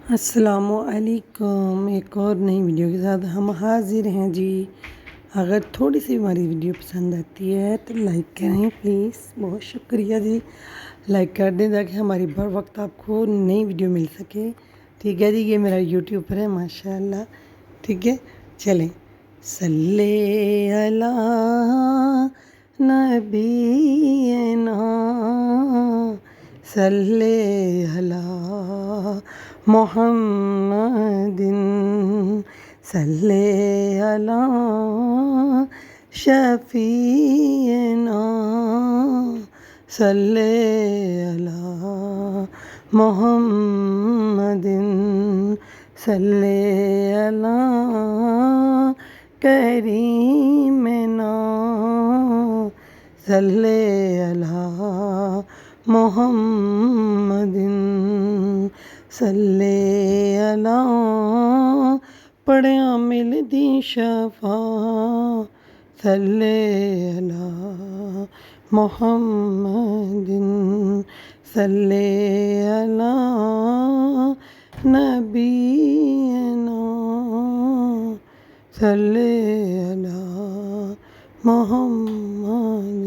السلام علیکم، ایک اور نئی ویڈیو کے ساتھ ہم حاضر ہیں جی۔ اگر تھوڑی سی ہماری ویڈیو پسند آتی ہے تو لائک کریں پلیز، بہت شکریہ جی۔ لائک کر دیں تاکہ ہماری بر وقت آپ کو نئی ویڈیو مل سکے، ٹھیک ہے جی۔ یہ میرا یوٹیوب پر ہے ماشاءاللہ، ٹھیک ہے۔ چلیں صلی علی نبینا صلی علی محمد صلی علی شفیعنا صلی علی محمد صلی علی کریمنا صلی علی محمد صلی علی پڑھیں عامل دی شفا صلی علی محمد صلی علی نبینا صلی علی محمد۔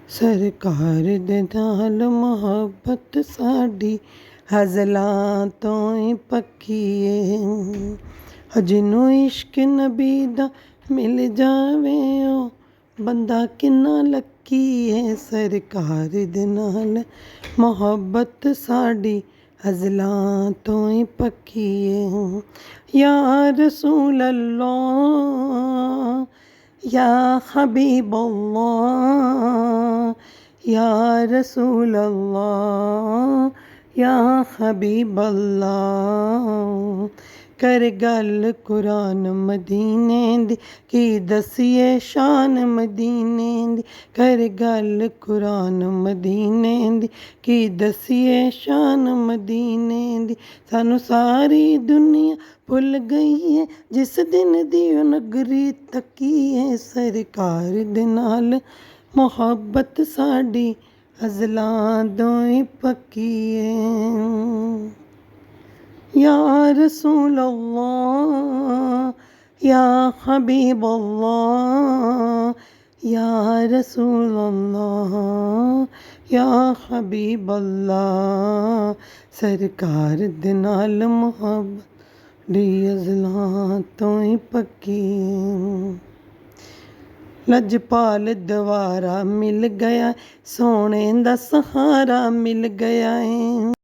سرکار دے نال محبت ساڈی ہزلاں تو ہی پکی ہے، جنوں عشق نبی دا مل جاوے او بندہ کنا لکی ہے۔ سرکار دے نال محبت ساڈی ہزلاں تو ہی پکی ہے، یا رسول اللہ یا حبیب اللہ یا رسول اللہ یا حبیب اللہ۔ کر گل قرآن مدینے دی کی دسیے شان مدینے دی، کر گل قرآن مدینے دی کی دسیے شان مدینے دی۔ سانو ساری دنیا بھل گئی ہے جس دن دی او نگری تکی ہے۔ سرکار دے نال محبت ساڈی ہزلاں دوئی پکی ہے، یا رسول اللہ یا حبیب اللہ یا رسول اللہ یا حبیب اللہ۔ سرکار دے نال محبت دی ہزلاں تو ہی پکی ہے، لجپال دوارا مل گیا، سونے دا سہارا مل گیا ہے۔